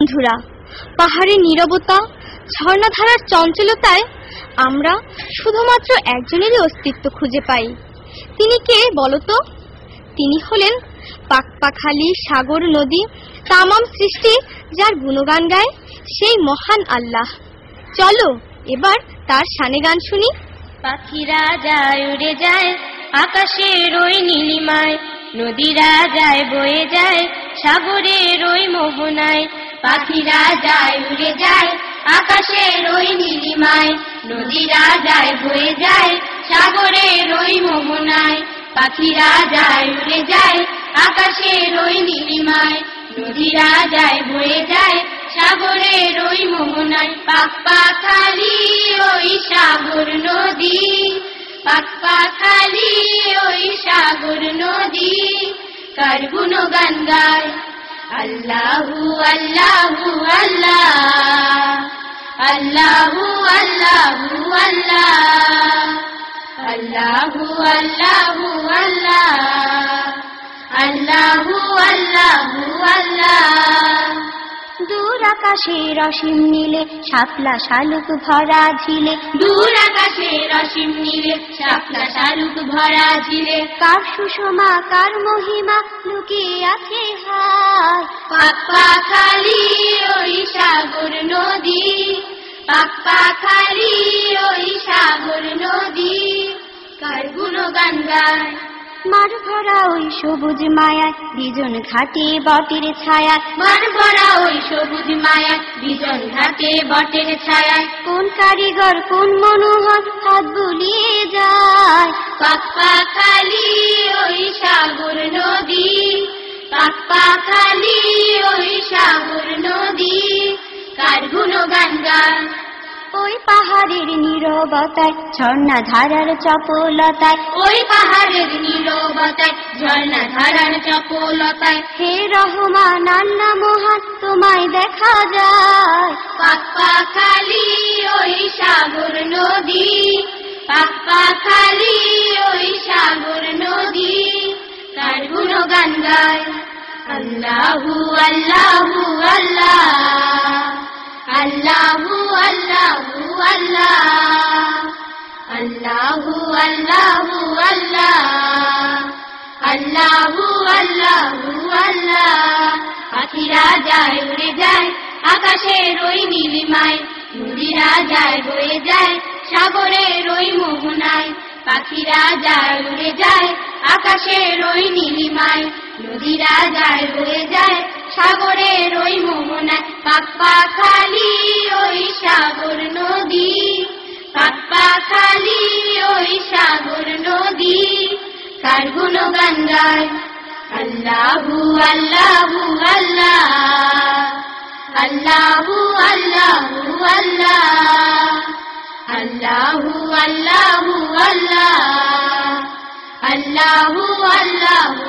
বন্ধুরা, পাহাড়ের নীরবতা, ঝর্ণাধারার চঞ্চলতায় আমরা শুধুমাত্র একজনেরই অস্তিত্ব খুঁজে পাই। তিনি কে বলতো? তিনি হলেন পাকপাখালি, সাগর, নদী, তামাম সৃষ্টি যার গুণগান গায় সেই মহান আল্লাহ। চলো এবার তার শানে গান শুনি। পাখিরা যায় উড়ে যায় আকাশের ওই নীলিমায়, নদীরা যায় বয়ে যায় সাগরের ওই মোহনায়। পাখিরা যায় উড়ে যায় আকাশের ওই নীলিমায়, নদীরা যায় বয়ে যায় সাগরের ওই মোহনায়। পাখিরা যায় উড়ে যায় আকাশের ওই নীলিমায়, নদীরা যায় বয়ে যায় সাগরের ওই মোহনায়। পাকপাখালি ওই সাগর নদী, পাকপাখালি ওই সাগর নদী, কার গুণগান গায় আল্লাহু আল্লাহু আল্লাহ, আল্লাহু আল্লাহু আল্লাহ, আল্লাহু আল্লাহু আল্লাহ, আল্লাহু আল্লাহু আল্লাহ। দূর আকাশের অসীম নীলে শাপলা শালুক ভরা ঝিলে, দূর আকাশের অসীম নীলে শাপলা শালুক ভরা ঝিলে, কার সুষমা কার মহিমা লুকিয়ে আছে হায়। পাকপাখালি ওই সাগর নদী, পাকপাখালি ওই সাগর নদী, কার গুণগান গায় মার ভরা ওই সবুজ মায়ায় বিজন ঘাটে বটের ছায়া, মার ভরা ওই সবুজ মায়া বিজন ঘাটে বটের ছায়া। কোন কারিগর কোন মনোহর হাত বুলিয়ে যায়। পাকপাখালি ওই সাগর নদী, পাকপাখালি ওই সাগর নদী, কার গুণগান গায় ওই পাহাড়ের নীরবতায় ঝর্ণা ধারার চপলতায়, ওই পাহাড়ের নীরবতায় ঝর্ণা ধারার চপলতায়। হে রহমান আল্লাহ মহান তোমায় দেখা যায়। পাকপাখালি ওই সাগর নদী, পাকপাখালি ওই সাগর নদী, কার গুণগান গায় আল্লাহু আল্লাহু আল্লাহ, আল্লাহু আল্লাহু আল্লাহ, আল্লাহু আল্লাহু আল্লাহ, আল্লাহু আল্লাহু আল্লাহ। পাখিরা যায় উড়ে যায় আকাশের ওই নীলিমায়, নদীরা যায় বয়ে যায় সাগরের ওই মোহনায়। পাখিরা যায় উড়ে যায় আকাশের ওই নীলিমায়, নদীরা যায় বয়ে যায় সাগরের ওই মোহনায়। পাকপাখালি ওই সাগর নদী, পাকপাখালি ওই সাগর নদী, কার গুণগান গায় আল্লাহু আল্লাহু আল্লাহ, আল্লাহু আল্লাহু আল্লাহ, আল্লাহু আল্লাহু আল্লাহ, আল্লাহু আল্লাহু